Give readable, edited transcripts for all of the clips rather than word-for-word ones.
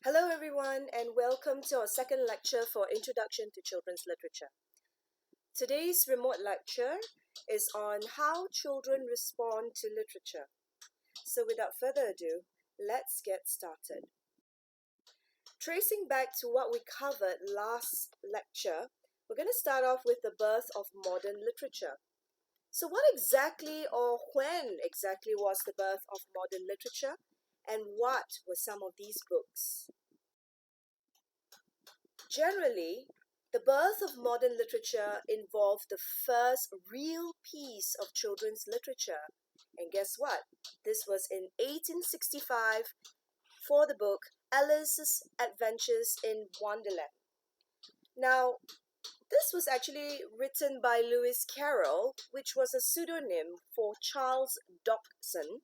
Hello everyone and welcome to our second lecture for Introduction to Children's Literature. Today's remote lecture is on how children respond to literature. So without further ado, let's get started. Tracing back to what we covered last lecture, we're going to start off with the birth of modern literature. So what exactly or when exactly was the birth of modern literature, and what were some of these books? Generally, the birth of modern literature involved the first real piece of children's literature. And guess what? This was in 1865 for the book Alice's Adventures in Wonderland. Now, this was actually written by Lewis Carroll, which was a pseudonym for Charles Dodgson.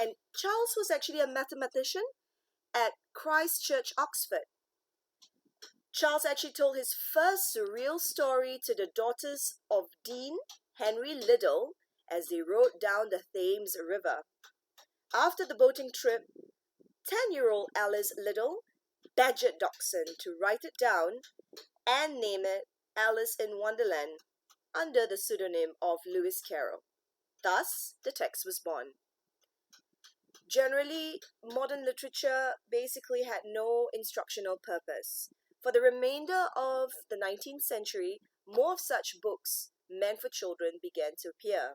And Charles was actually a mathematician at Christ Church, Oxford. Charles actually told his first surreal story to the daughters of Dean Henry Liddell as they rode down the Thames River. After the boating trip, 10-year-old Alice Liddell badgered Dodgson to write it down and name it Alice in Wonderland under the pseudonym of Lewis Carroll. Thus, the text was born. Generally, modern literature basically had no instructional purpose. For the remainder of the 19th century, more of such books meant for children began to appear.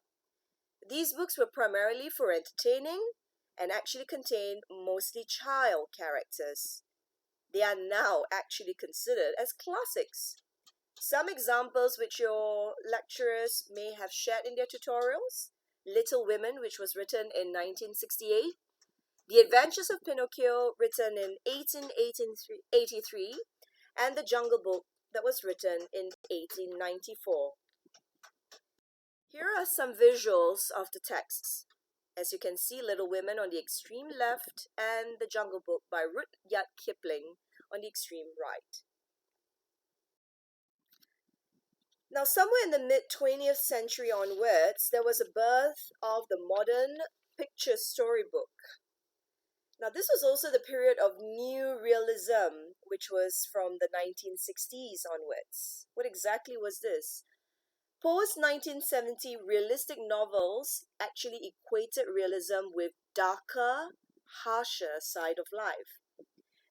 These books were primarily for entertaining and actually contained mostly child characters. They are now actually considered as classics. Some examples which your lecturers may have shared in their tutorials: Little Women, which was written in 1968, The Adventures of Pinocchio, written in 1883, and The Jungle Book, that was written in 1894. Here are some visuals of the texts. As you can see, Little Women on the extreme left and The Jungle Book by Rudyard Kipling on the extreme right. Now, somewhere in the mid-20th century onwards, there was a birth of the modern picture storybook. Now, this was also the period of New Realism, which was from the 1960s onwards. What exactly was this? Post-1970 realistic novels actually equated realism with darker, harsher side of life.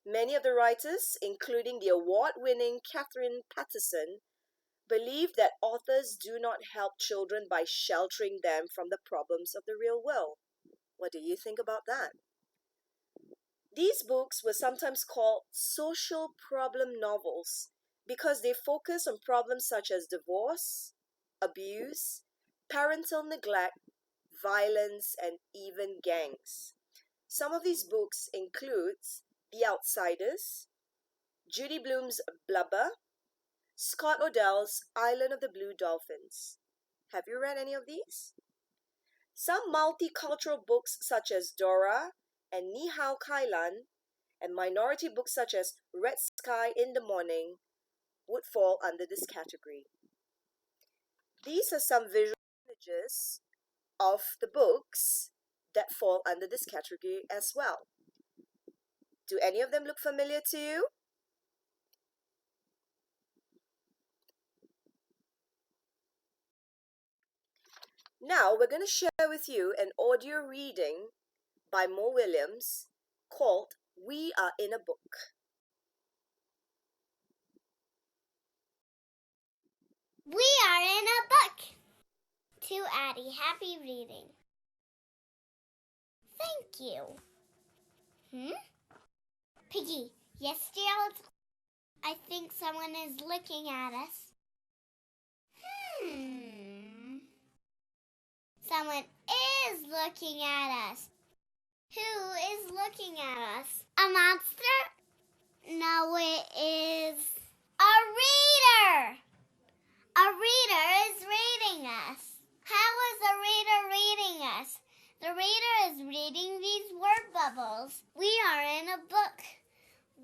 Many of the writers, including the award-winning Catherine Paterson, believed that authors do not help children by sheltering them from the problems of the real world. What do you think about that? These books were sometimes called social problem novels because they focus on problems such as divorce, abuse, parental neglect, violence, and even gangs. Some of these books include The Outsiders, Judy Blume's Blubber, Scott Odell's Island of the Blue Dolphins. Have you read any of these? Some multicultural books such as Dora and Ni Hao Kailan, and minority books such as Red Sky in the Morning would fall under this category. These are some visual images of the books that fall under this category as well. Do any of them look familiar to you? Now we're going to share with you an audio reading by Mo Williams called We Are in a Book. We are in a book. To Addie, happy reading. Thank you. Piggy, yes, Gerald? I think someone is looking at us. Someone is looking at us. Who is looking at us? A monster? No, it is a reader. A reader is reading us. How is a reader reading us? The reader is reading these word bubbles. We are in a book.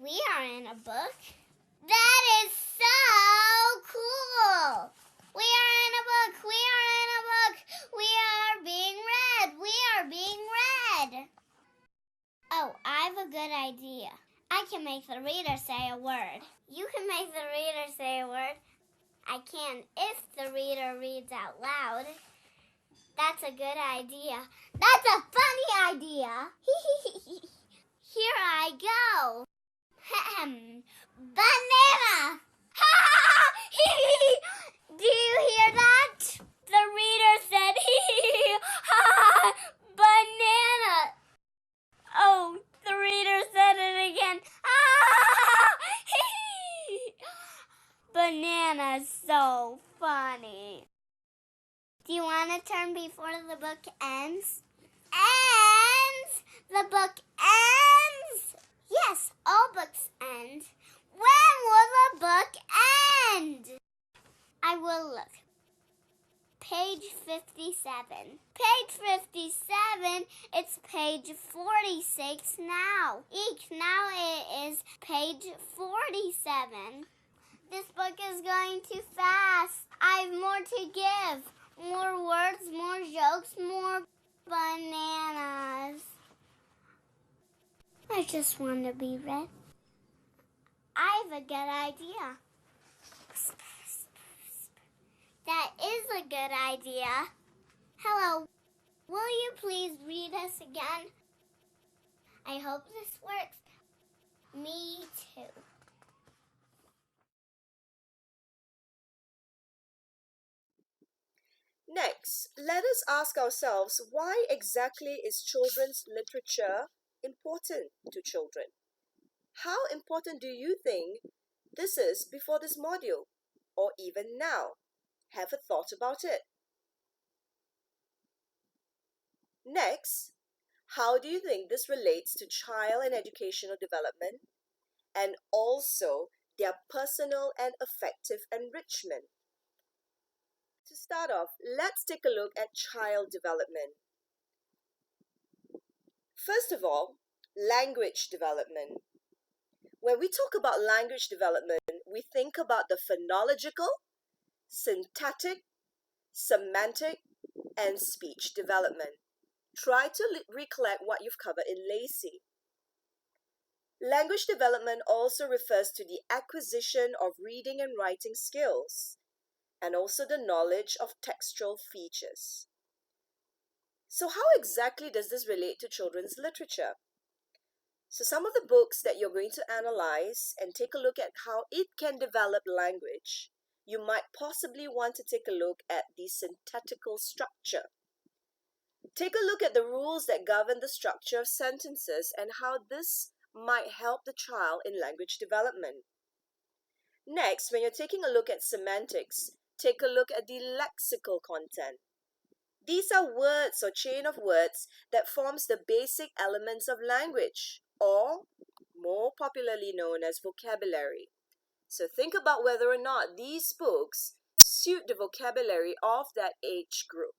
We are in a book? That is so cool! We are in a book. We are in a book. We are being read. We are being read. Oh, I have a good idea. I can make the reader say a word. You can make the reader say a word. I can if the reader reads out loud. That's a good idea. That's a funny idea. Here I go. Banana. Do you hear that? The reader said, banana. Oh, the reader said it again. Banana's so funny. Do you want to turn before the book ends? Ends! The book ends! Yes, all books end. When will the book end? I will look. Page 57. Page 57, it's page 46 now. Now it is page 47. This book is going too fast. I have more to give. More words, more jokes, more bananas. I just want to be read. I have a good idea. That is a good idea. Hello, will you please read us again? I hope this works. Me too. Next, let us ask ourselves, why exactly is children's literature important to children? How important do you think this is before this module, or even now? Have a thought about it. Next, how do you think this relates to child and educational development, and also their personal and affective enrichment? To start off, let's take a look at child development. First of all, language development. When we talk about language development, we think about the phonological, syntactic, semantic, and speech development. Try to recollect what you've covered in Lacey. Language development also refers to the acquisition of reading and writing skills, and also the knowledge of textual features. So how exactly does this relate to children's literature? So some of the books that you're going to analyze and take a look at how it can develop language, you might possibly want to take a look at the syntactical structure. Take a look at the rules that govern the structure of sentences and how this might help the child in language development. Next, when you're taking a look at semantics, take a look at the lexical content. These are words or chain of words that forms the basic elements of language, or more popularly known as vocabulary. So think about whether or not these books suit the vocabulary of that age group.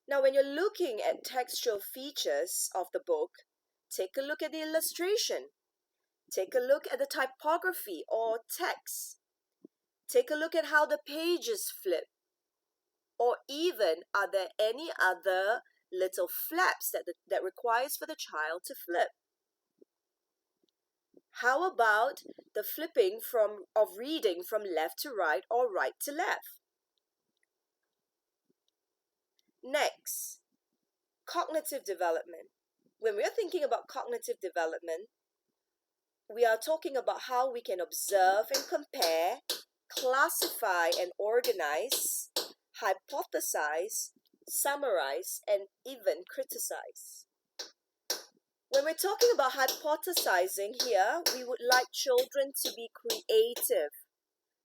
Now, when you're looking at textual features of the book, take a look at the illustration. Take a look at the typography or text. Take a look at how the pages flip. Or even, are there any other little flaps that requires for the child to flip? How about the flipping of reading from left to right or right to left? Next, cognitive development. When we are thinking about cognitive development, we are talking about how we can observe and compare, classify and organize, hypothesize, summarize, and even criticize. When we're talking about hypothesizing here, we would like children to be creative.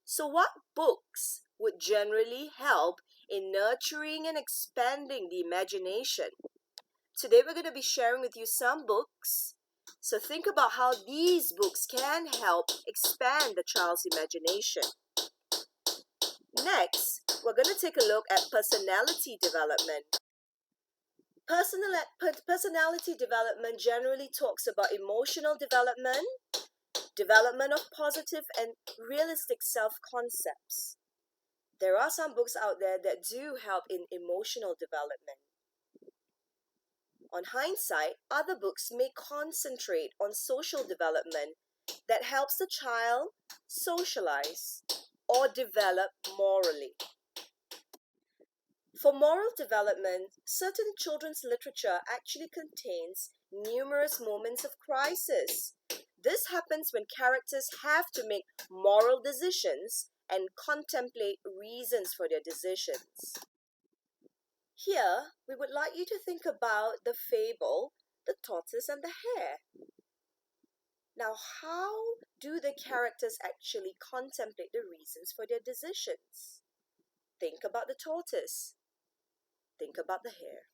So what books would generally help in nurturing and expanding the imagination? Today we're going to be sharing with you some books. So think about how these books can help expand the child's imagination. Next, we're going to take a look at personality development. Personality development generally talks about emotional development, development of positive and realistic self-concepts. There are some books out there that do help in emotional development. On hindsight, other books may concentrate on social development that helps the child socialize or develop morally. For moral development, certain children's literature actually contains numerous moments of crisis. This happens when characters have to make moral decisions and contemplate reasons for their decisions. Here, we would like you to think about the fable, The Tortoise and the Hare. Now, how do the characters actually contemplate the reasons for their decisions? Think about the tortoise. Think about the hare.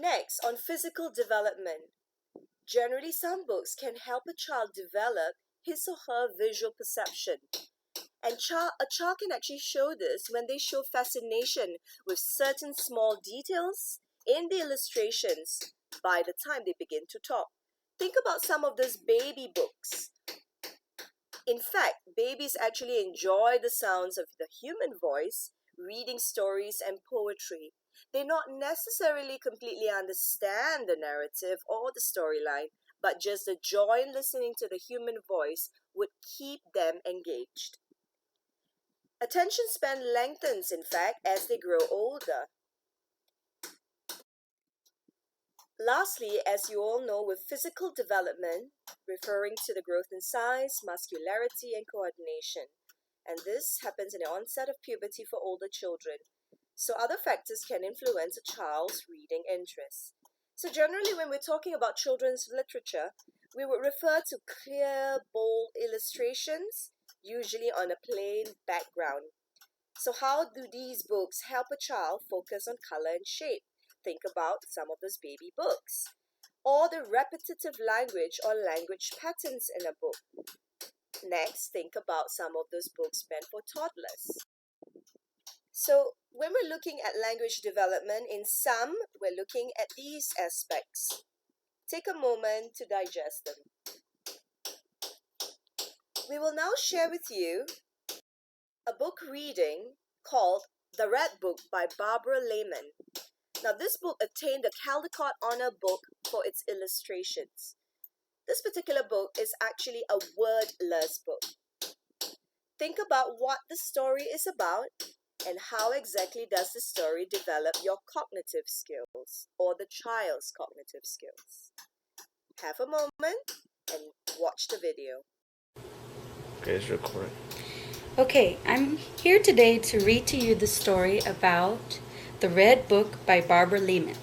Next, on physical development. Generally, some books can help a child develop his or her visual perception. And a child can actually show this when they show fascination with certain small details in the illustrations by the time they begin to talk. Think about some of those baby books. In fact, babies actually enjoy the sounds of the human voice, reading stories and poetry. They not necessarily completely understand the narrative or the storyline, but just the joy in listening to the human voice would keep them engaged. Attention span lengthens, in fact, as they grow older. Lastly, as you all know, with physical development, referring to the growth in size, muscularity, and coordination. And this happens in the onset of puberty for older children. So other factors can influence a child's reading interests. So generally, when we're talking about children's literature, we would refer to clear, bold illustrations, usually on a plain background. So how do these books help a child focus on color and shape? Think about some of those baby books. Or the repetitive language or language patterns in a book. Next, think about some of those books meant for toddlers. So when we're looking at language development, in some, we're looking at these aspects. Take a moment to digest them. We will now share with you a book reading called The Red Book by Barbara Lehman. Now, this book attained the Caldecott Honor Book for its illustrations. This particular book is actually a wordless book. Think about what the story is about and how exactly does the story develop your cognitive skills or the child's cognitive skills. Have a moment and watch the video. Okay, it's recording. Okay, I'm here today to read to you the story about The Red Book by Barbara Lehman.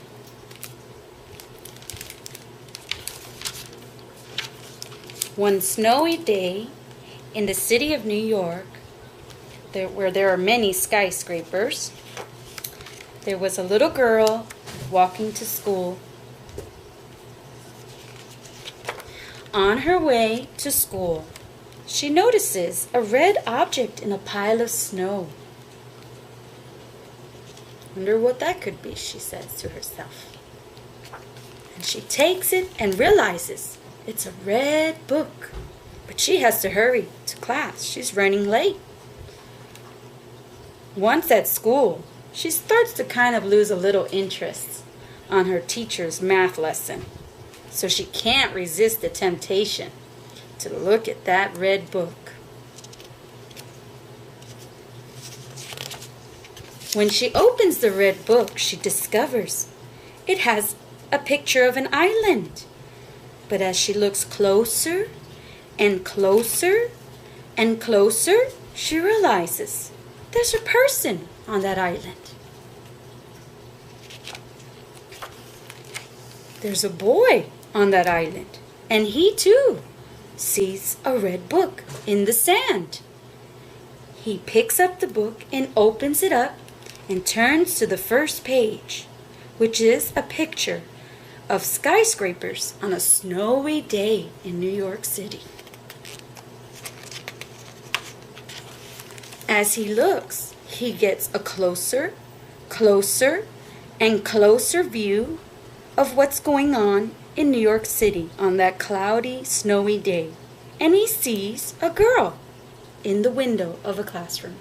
One snowy day in the city of New York, where there are many skyscrapers, there was a little girl walking to school. On her way to school, she notices a red object in a pile of snow. Wonder what that could be, she says to herself. And she takes it and realizes it's a red book. But she has to hurry to class. She's running late. Once at school, she starts to kind of lose a little interest on her teacher's math lesson. So she can't resist the temptation to look at that red book. When she opens the red book, she discovers it has a picture of an island. But as she looks closer and closer and closer, she realizes there's a person on that island. There's a boy on that island, and he too sees a red book in the sand. He picks up the book and opens it up and turns to the first page, which is a picture of skyscrapers on a snowy day in New York City. As he looks, he gets a closer, closer, and closer view of what's going on in New York City on that cloudy, snowy day. And he sees a girl in the window of a classroom.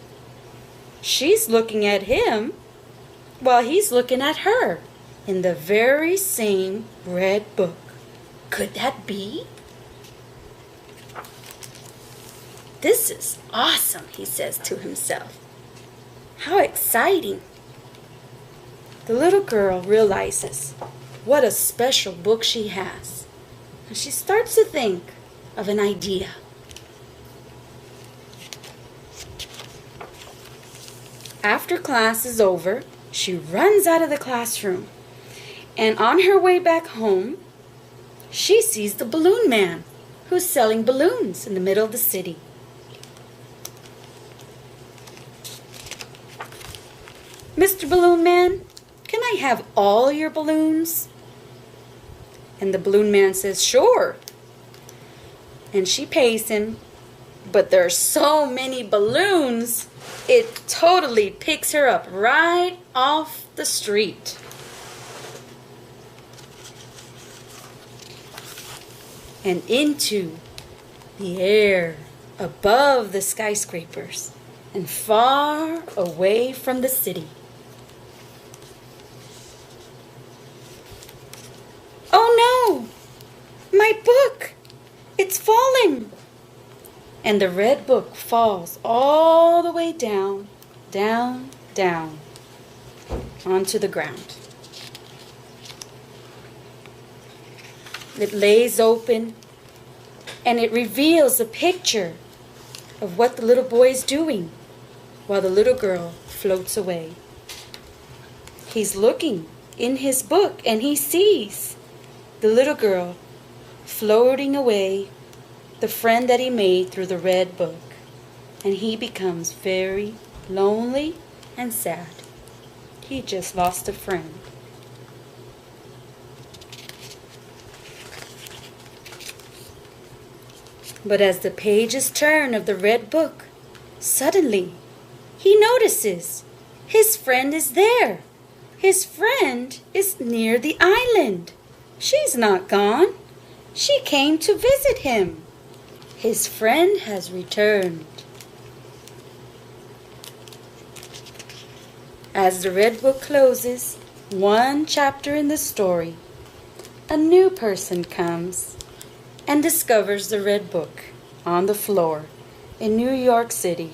She's looking at him, while he's looking at her in the very same red book. Could that be? This is awesome, he says to himself. How exciting. The little girl realizes what a special book she has, and she starts to think of an idea. After class is over, she runs out of the classroom, and on her way back home, she sees the balloon man who's selling balloons in the middle of the city. Mr. Balloon Man, can I have all your balloons? And the balloon man says, sure. And she pays him, but there are so many balloons, it totally picks her up right off the street. And into the air above the skyscrapers and far away from the city. Oh no! My book! It's falling! And the red book falls all the way down, down, down onto the ground. It lays open and it reveals a picture of what the little boy is doing while the little girl floats away. He's looking in his book and he sees the little girl floating away, the friend that he made through the red book, and he becomes very lonely and sad. He just lost a friend. But as the pages turn of the red book, suddenly he notices his friend is there. His friend is near the island. She's not gone. She came to visit him. His friend has returned. As the red book closes, one chapter in the story, a new person comes and discovers the red book on the floor in New York City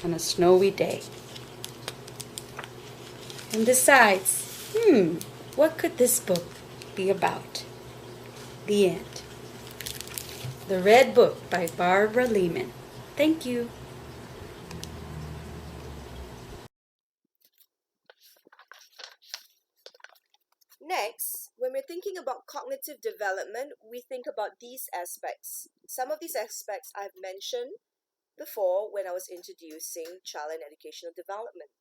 on a snowy day. And decides, what could this book be about? The end. The Red Book by Barbara Lehman. Thank you. Next, when we're thinking about cognitive development, we think about these aspects. Some of these aspects I've mentioned before when I was introducing child and educational development.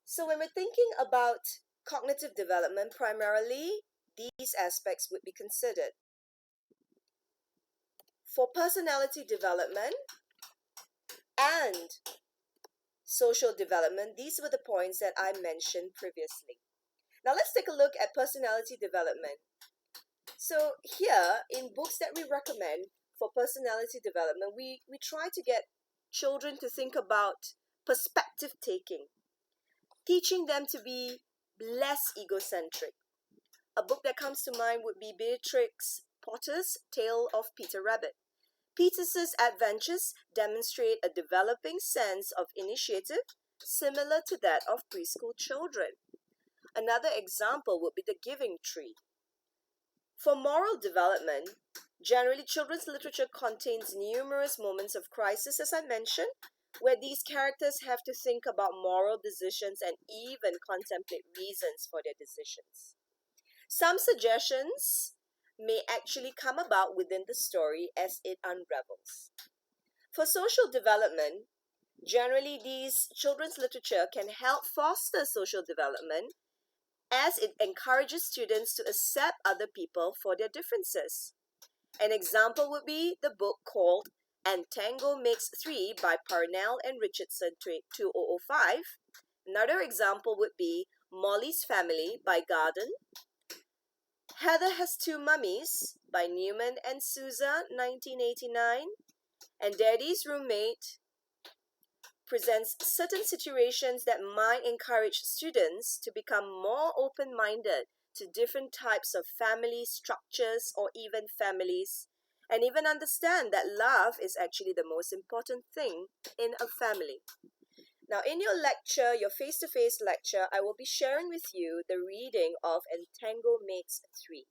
So when we're thinking about cognitive development, primarily these aspects would be considered. For personality development and social development, these were the points that I mentioned previously. Now let's take a look at personality development. So here, in books that we recommend for personality development, we try to get children to think about perspective taking, teaching them to be less egocentric. A book that comes to mind would be Beatrix Potter's Tale of Peter Rabbit. Peter's adventures demonstrate a developing sense of initiative similar to that of preschool children. Another example would be The Giving Tree. For moral development, generally children's literature contains numerous moments of crisis, as I mentioned, where these characters have to think about moral decisions and even contemplate reasons for their decisions. Some suggestions may actually come about within the story as it unravels. For social development, generally these children's literature can help foster social development as it encourages students to accept other people for their differences. An example would be the book called And Tango Makes Three by Parnell and Richardson 2005. Another example would be Molly's Family by Garden, Heather Has Two Mummies by Newman and Sousa 1989, and Daddy's Roommate presents certain situations that might encourage students to become more open-minded to different types of family structures or even families, and even understand that love is actually the most important thing in a family. Now, in your lecture, your face-to-face lecture, I will be sharing with you the reading of Entangle Mates 3.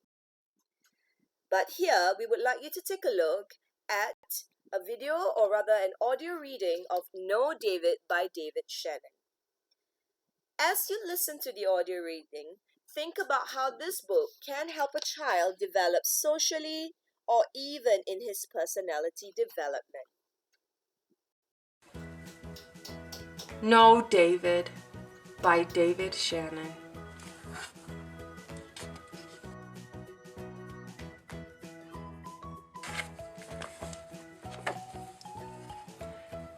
But here, we would like you to take a look at a video, or rather an audio reading of No David by David Shannon. As you listen to the audio reading, think about how this book can help a child develop socially or even in his personality development. No David by David Shannon.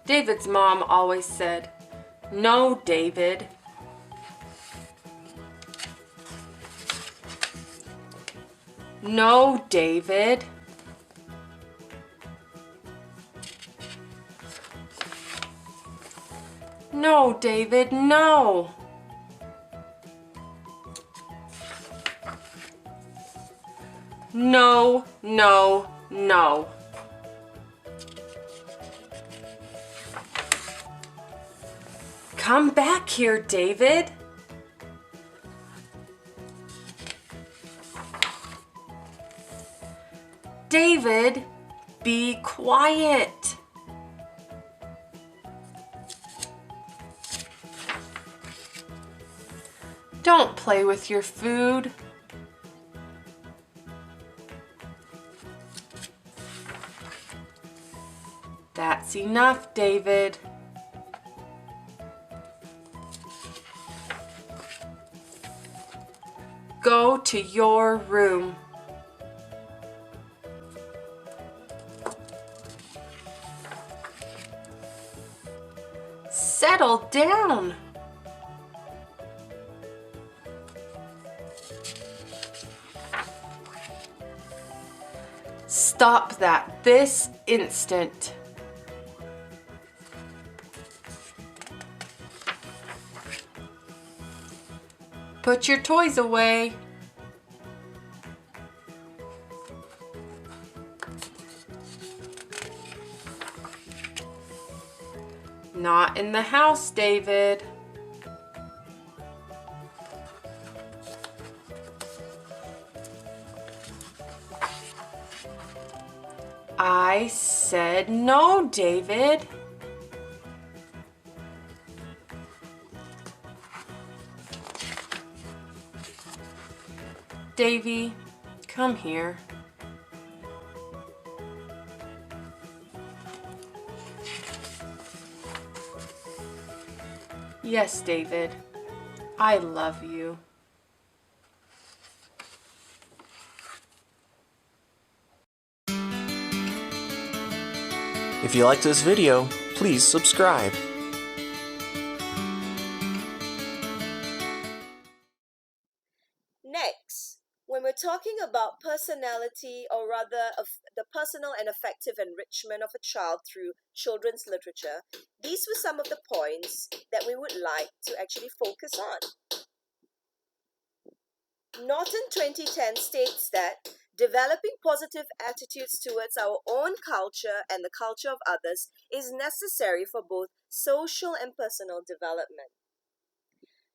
David's mom always said, "No, David." No, David. No, David, no. No, no, no. Come back here, David. David, be quiet. Don't play with your food. That's enough, David. Go to your room. Settle down. Stop that this instant. Put your toys away. Not in the house, David. I said no, David. Davy, come here. Yes, David, I love you. If you liked this video, please subscribe. Next, when we're talking about personality, or rather of the personal and affective enrichment of a child through children's literature, these were some of the points that we would like to actually focus on. Norton 2010 states that developing positive attitudes towards our own culture and the culture of others is necessary for both social and personal development.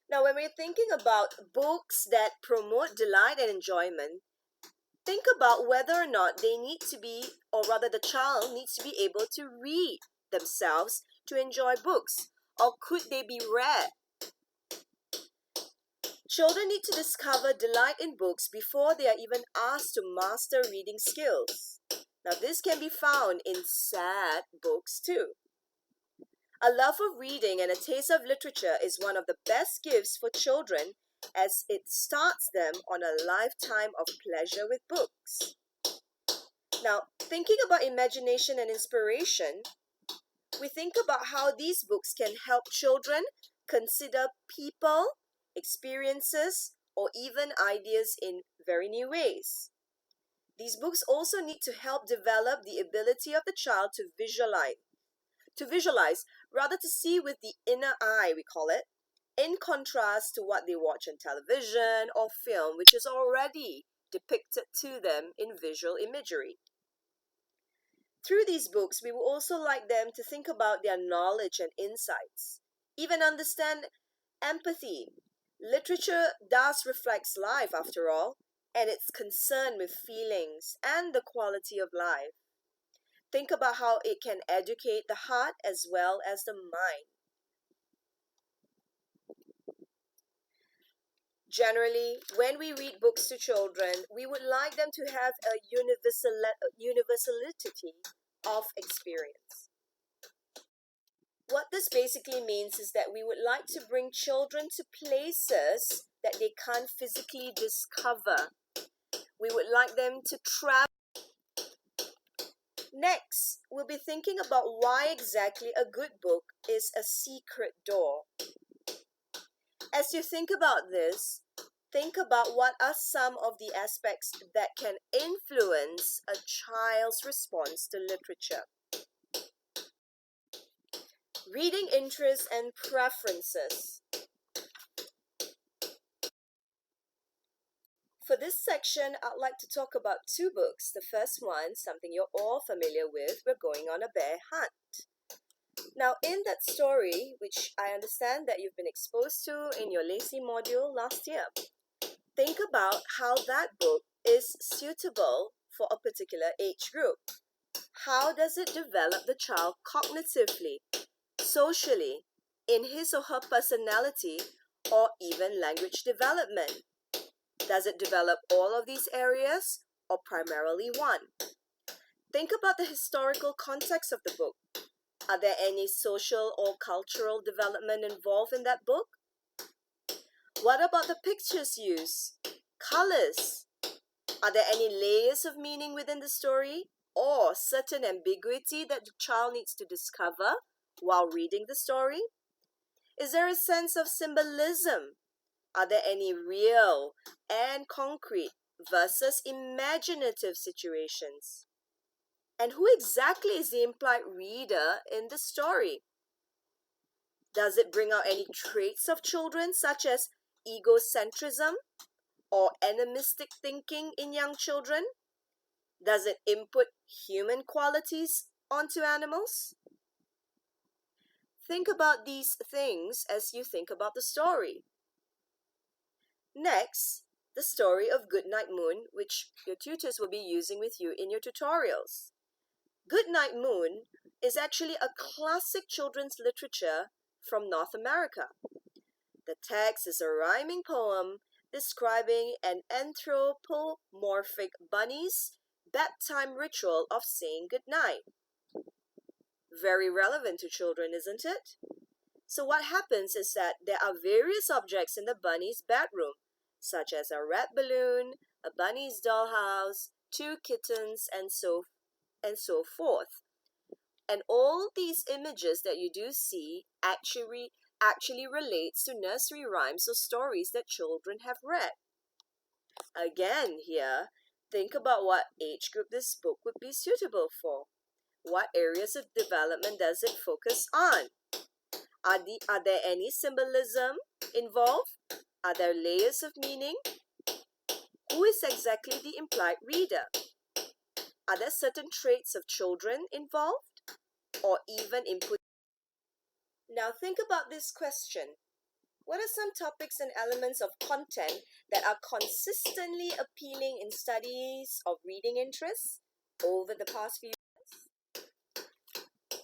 Now, when we're thinking about books that promote delight and enjoyment, think about whether or not they need to be, or rather the child needs to be able to read themselves to enjoy books, or could they be read? Children need to discover delight in books before they are even asked to master reading skills. Now, this can be found in sad books too. A love of reading and a taste of literature is one of the best gifts for children, as it starts them on a lifetime of pleasure with books. Now, thinking about imagination and inspiration, we think about how these books can help children consider people, experiences, or even ideas in very new ways. These books also need to help develop the ability of the child to visualize rather to see with the inner eye, we call it, in contrast to what they watch on television or film, which is already depicted to them in visual imagery. Through these books, we would also like them to think about their knowledge and insights, even understand empathy. Literature does reflect life, after all, and it's concerned with feelings and the quality of life. Think about how it can educate the heart as well as the mind. Generally, when we read books to children, we would like them to have a universality of experience. What this basically means is that we would like to bring children to places that they can't physically discover. We would like them to travel. Next, we'll be thinking about why exactly a good book is a secret door. As you think about this, think about what are some of the aspects that can influence a child's response to literature. Reading interests and preferences. For this section, I'd like to talk about two books. The first one, something you're all familiar with, We're Going on a Bear Hunt. Now, in that story, which I understand that you've been exposed to in your Lacey module last year, think about how that book is suitable for a particular age group. How does it develop the child cognitively, socially, in his or her personality, or even language development? Does it develop all of these areas or primarily one? Think about the historical context of the book. Are there any social or cultural development involved in that book? What about the pictures used? Colors? Are there any layers of meaning within the story or certain ambiguity that the child needs to discover while reading the story? Is there a sense of symbolism? Are there any real and concrete versus imaginative situations? And who exactly is the implied reader in the story? Does it bring out any traits of children, such as egocentrism or animistic thinking in young children? Does it input human qualities onto animals? Think about these things as you think about the story. Next, the story of Goodnight Moon, which your tutors will be using with you in your tutorials. Goodnight Moon is actually a classic children's literature from North America. The text is a rhyming poem describing an anthropomorphic bunny's bedtime ritual of saying goodnight. Very relevant to children, isn't it? So what happens is that there are various objects in the bunny's bedroom, such as a red balloon, a bunny's dollhouse, two kittens, and so forth. And all these images that you do see actually relates to nursery rhymes or stories that children have read. Again, here, think about what age group this book would be suitable for. What areas of development does it focus on? Are there any symbolism involved? Are there layers of meaning? Who is exactly the implied reader? Are there certain traits of children involved? Or even input? Now think about this question. What are some topics and elements of content that are consistently appealing in studies of reading interests over the past few years?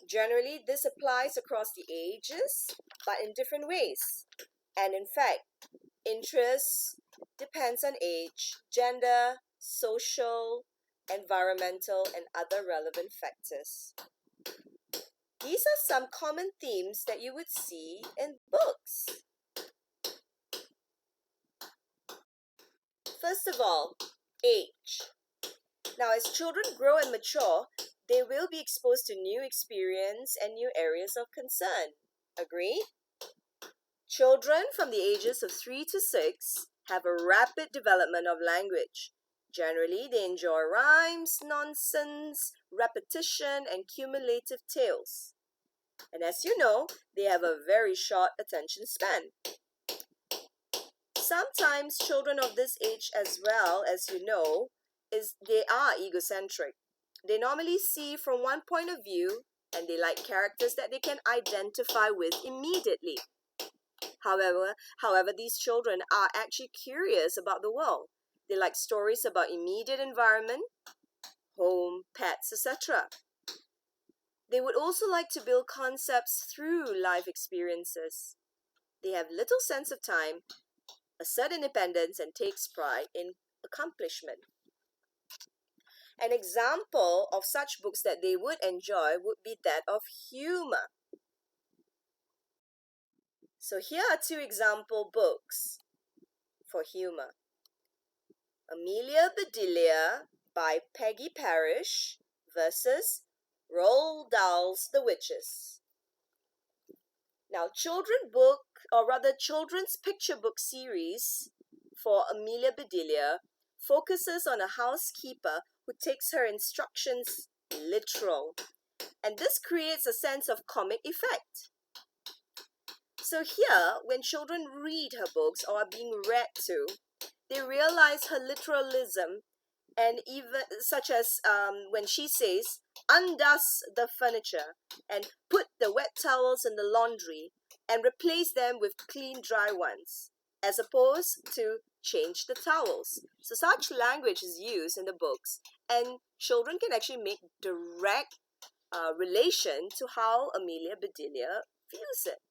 Generally, this applies across the ages, but in different ways. And in fact, interests depends on age, gender, social, environmental, and other relevant factors. These are some common themes that you would see in books. First of all, age. Now, as children grow and mature, they will be exposed to new experience and new areas of concern. Agree? Children from the ages of 3 to 6 have a rapid development of language. Generally, they enjoy rhymes, nonsense, repetition, and cumulative tales. And as you know, they have a very short attention span. Sometimes children of this age as well, as you know, they are egocentric. They normally see from one point of view and they like characters that they can identify with immediately. However, these children are actually curious about the world. They like stories about immediate environment, home, pets, etc. They would also like to build concepts through life experiences. They have little sense of time, assert independence, and takes pride in accomplishment. An example of such books that they would enjoy would be that of humor. So here are two example books for humor. Amelia Bedelia by Peggy Parrish versus Roald Dahl's The Witches. Now, children's picture book series for Amelia Bedelia focuses on a housekeeper who takes her instructions literal. And this creates a sense of comic effect. So here, when children read her books or are being read to, they realize her literalism, and even such as when she says, "Undust the furniture and put the wet towels in the laundry and replace them with clean dry ones," as opposed to "change the towels." So such language is used in the books, and children can actually make direct relation to how Amelia Bedelia feels it.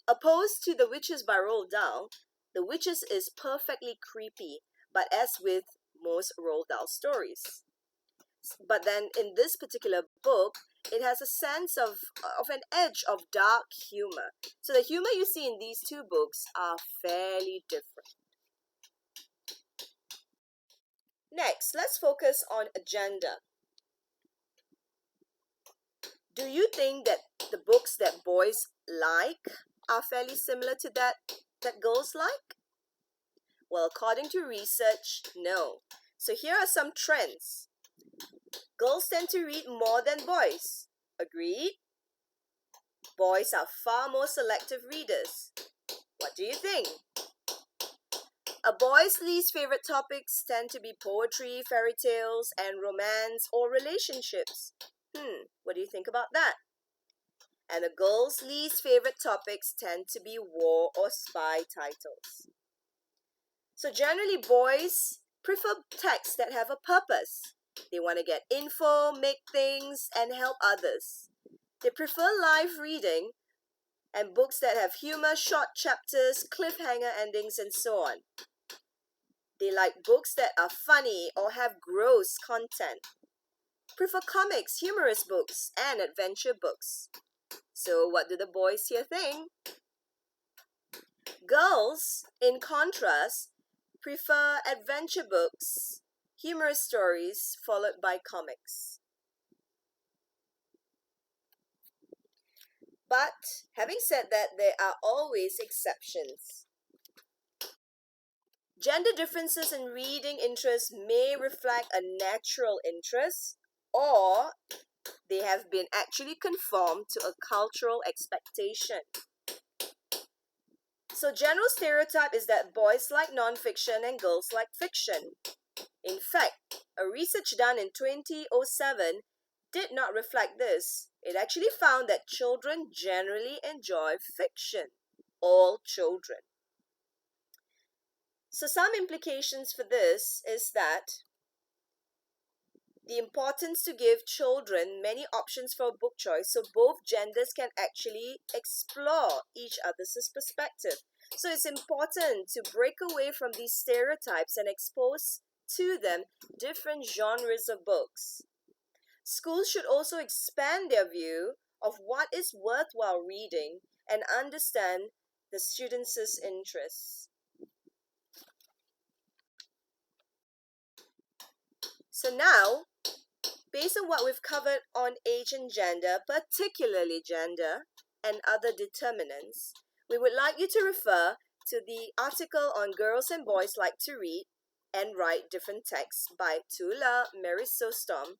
Opposed to The Witches by Roald Dahl, The Witches is perfectly creepy, but as with most Roald Dahl stories. But then in this particular book, it has a sense of an edge of dark humor. So the humor you see in these two books are fairly different. Next, let's focus on agenda. Do you think that the books that boys like are fairly similar to that girls like? Well, according to research, no. So here are some trends. Girls tend to read more than boys. Agreed? Boys are far more selective readers. What do you think? A boy's least favorite topics tend to be poetry, fairy tales, and romance or relationships. What do you think about that? And a girl's least favorite topics tend to be war or spy titles. So generally, boys prefer texts that have a purpose. They want to get info, make things, and help others. They prefer live reading and books that have humor, short chapters, cliffhanger endings, and so on. They like books that are funny or have gross content. Prefer comics, humorous books, and adventure books. So what do the boys here think? Girls, in contrast, prefer adventure books, humorous stories, followed by comics. But having said that, there are always exceptions. Gender differences in reading interests may reflect a natural interest, or they have been actually conformed to a cultural expectation. So general stereotype is that boys like non-fiction and girls like fiction. In fact, a research done in 2007 did not reflect this. It actually found that children generally enjoy fiction. All children. So some implications for this is that the importance to give children many options for book choice so both genders can actually explore each other's perspective. So it's important to break away from these stereotypes and expose to them different genres of books. Schools should also expand their view of what is worthwhile reading and understand the students' interests. So now, based on what we've covered on age and gender, particularly gender and other determinants, we would like you to refer to the article on Girls and Boys Like to Read and Write Different Texts by Tula Marisol Storm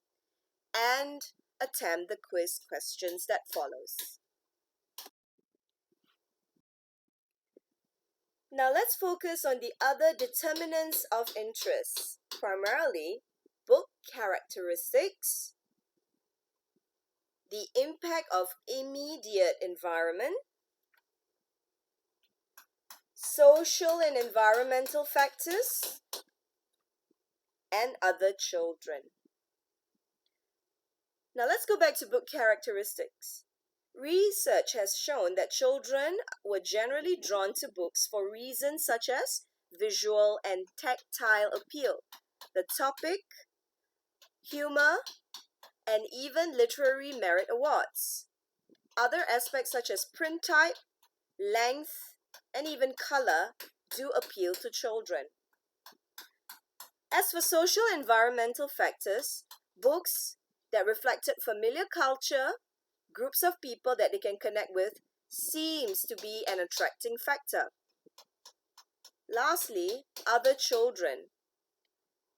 and attempt the quiz questions that follows. Now let's focus on the other determinants of interest, primarily book characteristics, the impact of immediate environment, social and environmental factors, and other children. Now let's go back to book characteristics. Research has shown that children were generally drawn to books for reasons such as visual and tactile appeal, the topic, humor, and even literary merit awards. Other aspects such as print type, length, and even color do appeal to children. As for social and environmental factors, books that reflected familiar culture, groups of people that they can connect with, seems to be an attracting factor. Lastly, other children.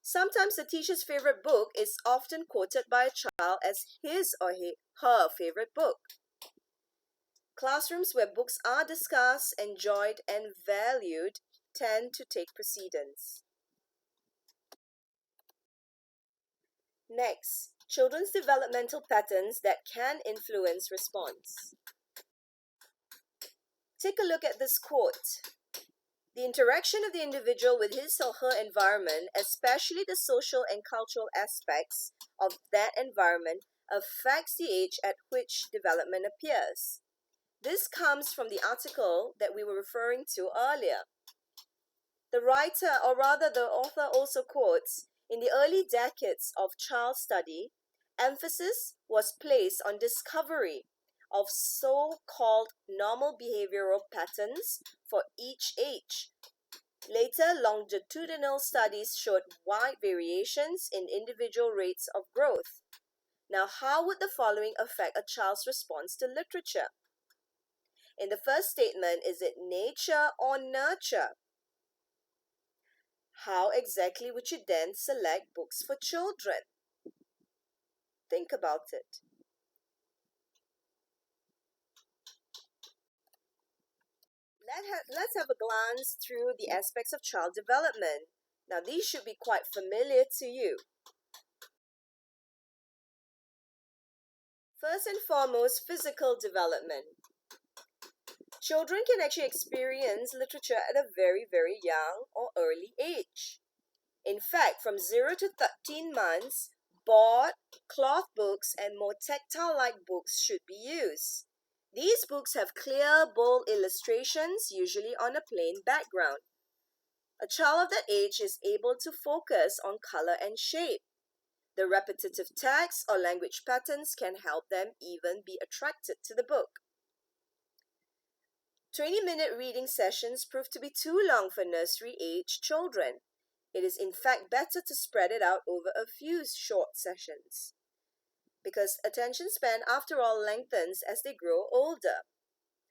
Sometimes the teacher's favorite book is often quoted by a child as his or her favorite book. Classrooms where books are discussed, enjoyed, and valued tend to take precedence. Next, children's developmental patterns that can influence response. Take a look at this quote. The interaction of the individual with his or her environment, especially the social and cultural aspects of that environment, affects the age at which development appears. This comes from the article that we were referring to earlier. The writer, or rather the author, also quotes, in the early decades of child study, emphasis was placed on discovery of so-called normal behavioral patterns for each age. Later, longitudinal studies showed wide variations in individual rates of growth. Now, how would the following affect a child's response to literature? In the first statement, is it nature or nurture? How exactly would you then select books for children? Think about it. Let's have a glance through the aspects of child development. Now, these should be quite familiar to you. First and foremost, physical development. Children can actually experience literature at a very, very young or early age. In fact, from 0 to 13 months, board, cloth books, and more tactile-like books should be used. These books have clear, bold illustrations, usually on a plain background. A child of that age is able to focus on color and shape. The repetitive text or language patterns can help them even be attracted to the book. 20-minute reading sessions prove to be too long for nursery-age children. It is in fact better to spread it out over a few short sessions, because attention span after all lengthens as they grow older.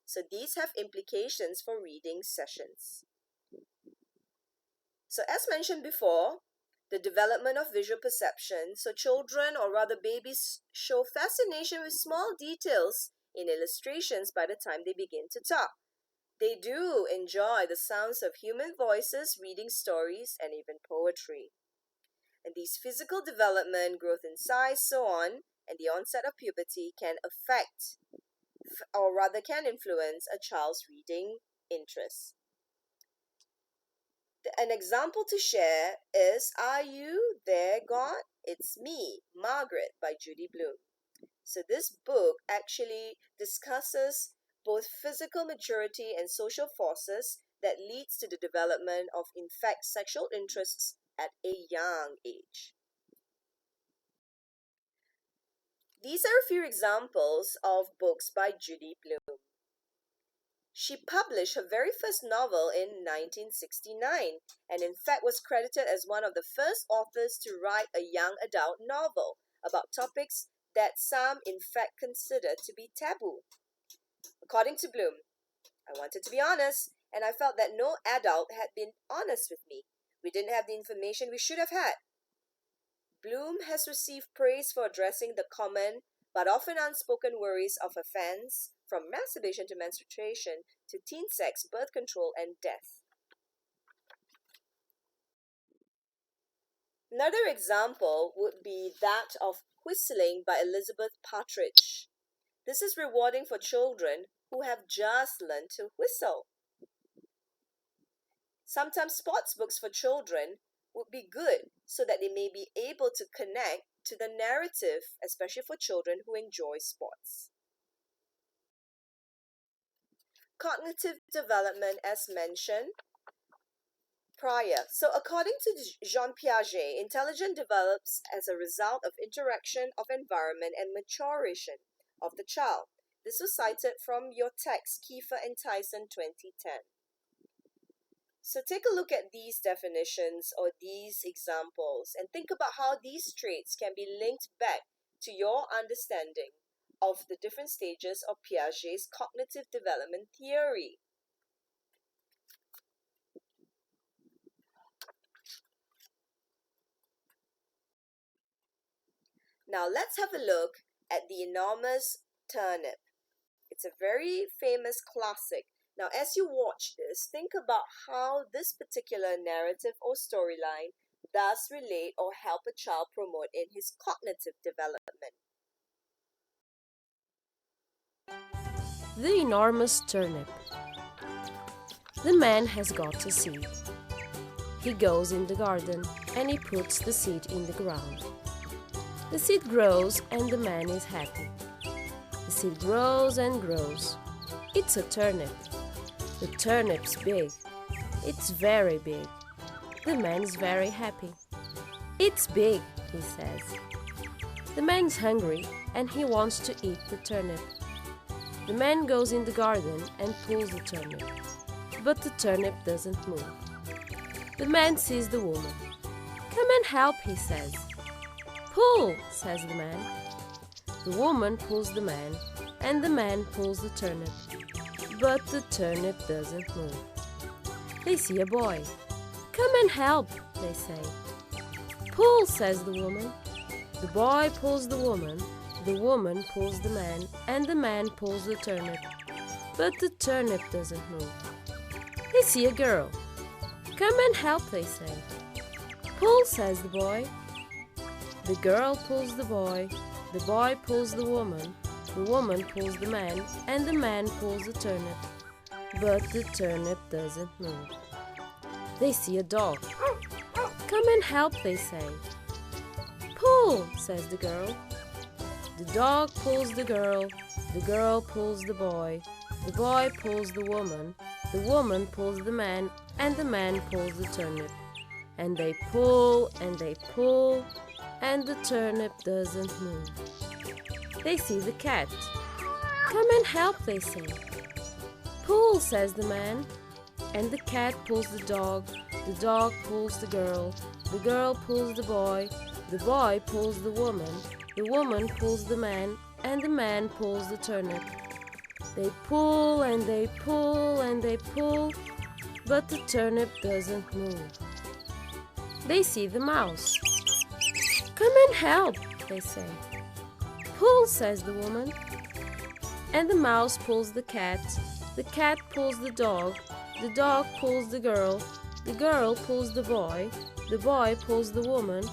So these have implications for reading sessions. So as mentioned before, the development of visual perception. So children, or rather babies, show fascination with small details in illustrations by the time they begin to talk. They do enjoy the sounds of human voices, reading stories, and even poetry. And these physical development, growth in size, so on, and the onset of puberty can affect, or rather can influence, a child's reading interest. An example to share is Are You There, God? It's Me, Margaret by Judy Blume. So this book actually discusses both physical maturity and social forces that leads to the development of, in fact, sexual interests at a young age. These are a few examples of books by Judy Blume. She published her very first novel in 1969 and in fact was credited as one of the first authors to write a young adult novel about topics that some in fact considered to be taboo. According to Blume, I wanted to be honest, and I felt that no adult had been honest with me. We didn't have the information we should have had. Blume has received praise for addressing the common but often unspoken worries of offense, from masturbation to menstruation to teen sex, birth control, and death. Another example would be that of Whistling by Elizabeth Partridge. This is rewarding for children who have just learned to whistle. Sometimes sports books for children would be good so that they may be able to connect to the narrative, especially for children who enjoy sports. Cognitive development, as mentioned prior. So according to Jean Piaget, intelligence develops as a result of interaction of environment and maturation of the child. This was cited from your text, Kiefer and Tyson, 2010. So take a look at these definitions or these examples and think about how these traits can be linked back to your understanding of the different stages of Piaget's cognitive development theory. Now let's have a look at The Enormous Turnip. It's a very famous classic. Now as you watch this, think about how this particular narrative or storyline does relate or help a child promote in his cognitive development. The enormous turnip. The man has got a seed. He goes in the garden and he puts the seed in the ground. The seed grows and the man is happy. The seed grows and grows. It's a turnip. The turnip's big. It's very big. The man's very happy. It's big, he says. The man's hungry and he wants to eat the turnip. The man goes in the garden and pulls the turnip, but the turnip doesn't move. The man sees the woman. "Come and help," he says. "Pull," says the man. The woman pulls the man, and the man pulls the turnip, but the turnip doesn't move. They see a boy. "Come and help," they say. "Pull," says the woman. The boy pulls the woman pulls the man, and the man pulls the turnip, but the turnip doesn't move. They see a girl. "Come and help," they say. "Pull," says the boy. The girl pulls the boy pulls the woman pulls the man, and the man pulls the turnip, but the turnip doesn't move. They see a dog. "Come and help," they say. "Pull," says the girl. The dog pulls the girl pulls the boy pulls the woman pulls the man, and the man pulls the turnip. And they pull, and the turnip doesn't move. They see the cat. "Come and help," they say. "Pull," says the man. And the cat pulls the dog pulls the girl pulls the boy pulls the woman pulls the man, and the man pulls the turnip. They pull, and they pull, but the turnip doesn't move. They see the mouse. "Come and help," they say. "Pull," says the woman. And the mouse pulls the cat pulls the dog pulls the girl pulls the boy pulls the woman,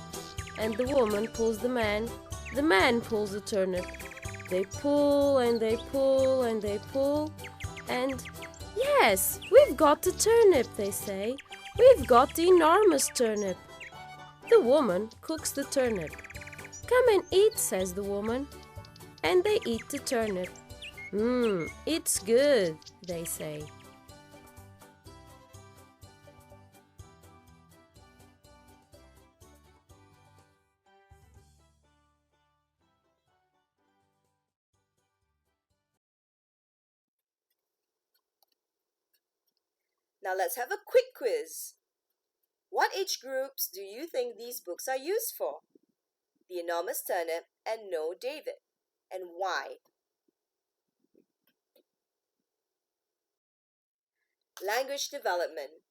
and the woman pulls the man pulls the turnip. They pull, and they pull, and "Yes, we've got the turnip," they say. "We've got the enormous turnip." The woman cooks the turnip. "Come and eat," says the woman. And they eat the turnip. It's good," they say. Now let's have a quick quiz. What age groups do you think these books are used for? The Enormous Turnip and No David. And why? Language development.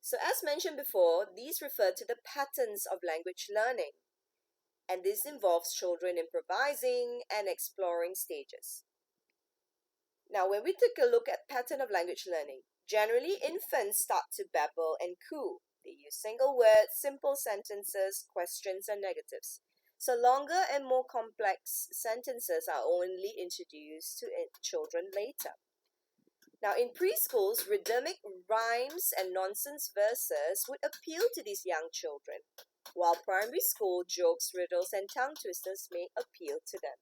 So as mentioned before, these refer to the patterns of language learning. and this involves children improvising and exploring stages. Now, when we take a look at pattern of language learning, generally infants start to babble and coo. They use single words, simple sentences, questions, and negatives. So longer and more complex sentences are only introduced to children later. Now, in preschools, rhythmic rhymes and nonsense verses would appeal to these young children, while primary school jokes, riddles, and tongue twisters may appeal to them.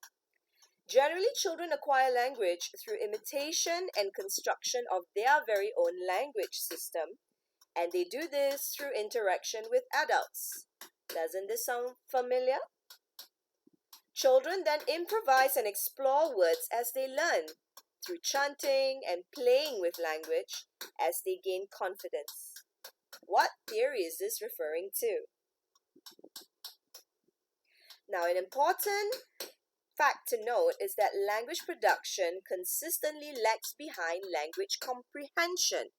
Generally, children acquire language through imitation and construction of their very own language system, and they do this through interaction with adults. Doesn't this sound familiar? Children then improvise and explore words as they learn, through chanting and playing with language as they gain confidence. What theory is this referring to? Now, an important fact to note is that language production consistently lags behind language comprehension.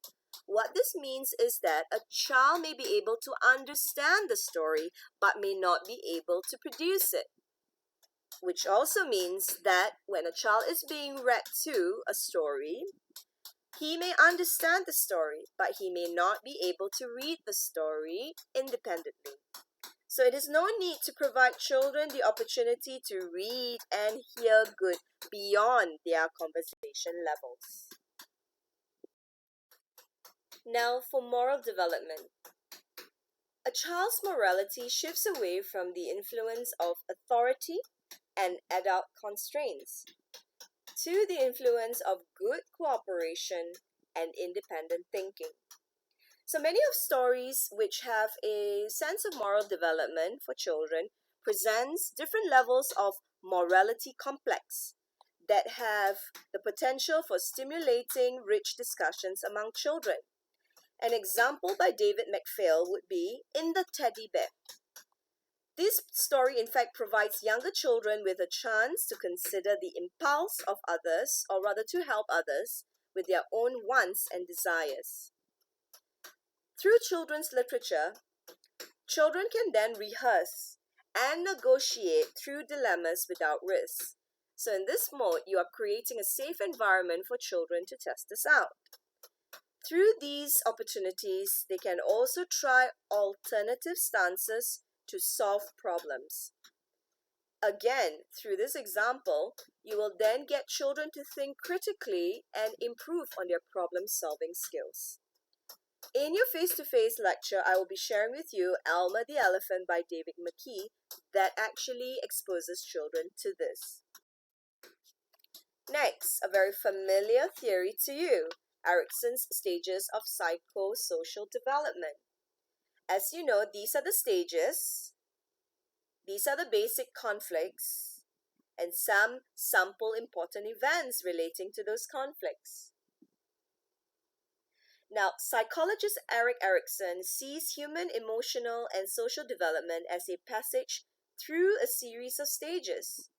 What this means is that a child may be able to understand the story but may not be able to produce it. Which also means that when a child is being read to a story, he may understand the story, but he may not be able to read the story independently. So it is no need to provide children the opportunity to read and hear good beyond their conversation levels. Now for moral development. A child's morality shifts away from the influence of authority and adult constraints to the influence of good cooperation and independent thinking. So many of stories which have a sense of moral development for children presents different levels of morality complex that have the potential for stimulating rich discussions among children. An example by David McPhail would be In the Teddy Bear. This story, in fact, provides younger children with a chance to consider the impulse of others, or rather to help others, with their own wants and desires. Through children's literature, children can then rehearse and negotiate through dilemmas without risk. So in this mode, you are creating a safe environment for children to test this out. Through these opportunities, they can also try alternative stances to solve problems. Again, through this example, you will then get children to think critically and improve on their problem-solving skills. In your face-to-face lecture, I will be sharing with you Alma the Elephant by David McKee that actually exposes children to this. Next, a very familiar theory to you, Erikson's stages of psychosocial development. As you know, these are the stages, these are the basic conflicts, and some sample important events relating to those conflicts. Now, psychologist Erik Erikson sees human emotional and social development as a passage through a series of stages.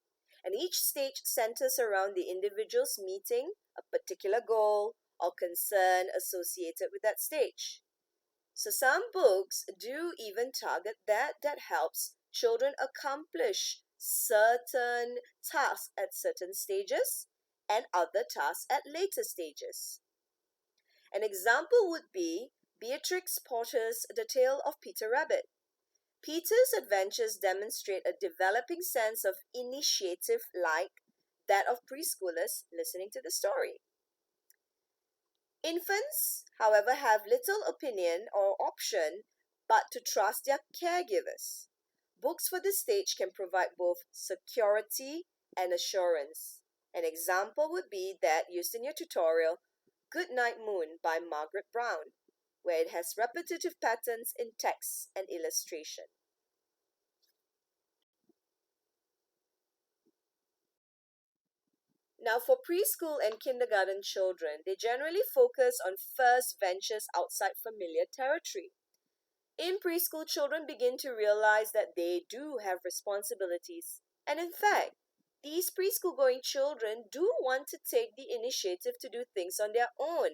And each stage centers around the individual's meeting a particular goal or concern associated with that stage. So some books do even target that helps children accomplish certain tasks at certain stages and other tasks at later stages. An example would be Beatrix Potter's The Tale of Peter Rabbit. Peter's adventures demonstrate a developing sense of initiative like that of preschoolers listening to the story. Infants, however, have little opinion or option but to trust their caregivers. Books for this stage can provide both security and assurance. An example would be that used in your tutorial, Good Night Moon by Margaret Brown, where it has repetitive patterns in text and illustration. Now, for preschool and kindergarten children, they generally focus on first ventures outside familiar territory. In preschool, children begin to realize that they do have responsibilities. And in fact, these preschool-going children do want to take the initiative to do things on their own.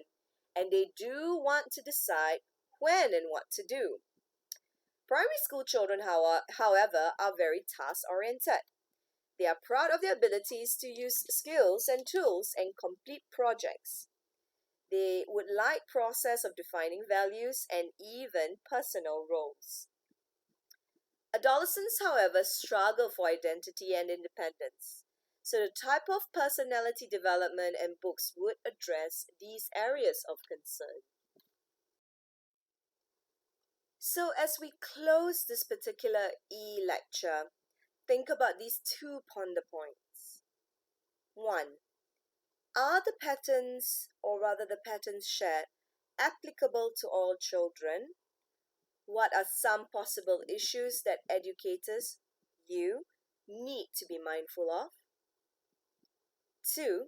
And they do want to decide when and what to do. Primary school children, however, are very task-oriented. They are proud of their abilities to use skills and tools and complete projects. They would like process of defining values and even personal roles. Adolescents, however, struggle for identity and independence. So the type of personality development and books would address these areas of concern. So as we close this particular lecture, think about these two ponder points. 1. Are the patterns, or rather the patterns shared, applicable to all children? What are some possible issues that educators, you, need to be mindful of? 2.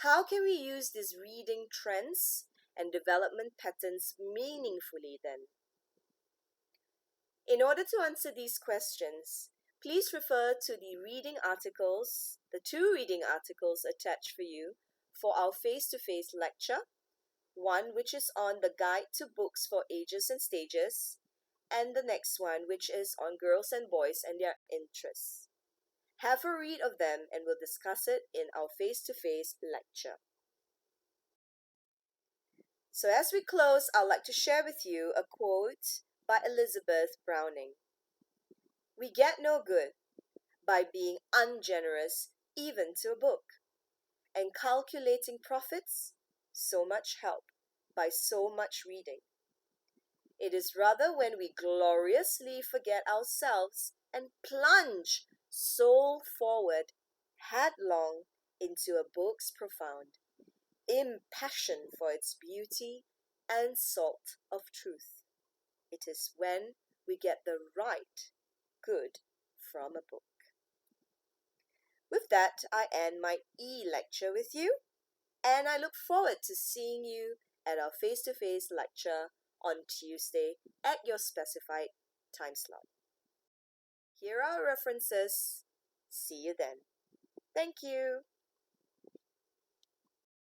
How can we use these reading trends and development patterns meaningfully then? In order to answer these questions, please refer to the two reading articles attached for you for our face-to-face lecture, one which is on the Guide to Books for Ages and Stages, and the next one which is on girls and boys and their interests. Have a read of them and we'll discuss it in our face-to-face lecture. So as we close, I'd like to share with you a quote by Elizabeth Browning. We get no good by being ungenerous even to a book, and calculating profits, so much help by so much reading. It is rather when we gloriously forget ourselves and plunge soul forward, headlong into a book's profound, impassioned for its beauty and salt of truth. It is when we get the right good from a book. With that, I end my lecture with you, and I look forward to seeing you at our face-to-face lecture on Tuesday at your specified time slot. Here are our references. See you then. Thank you.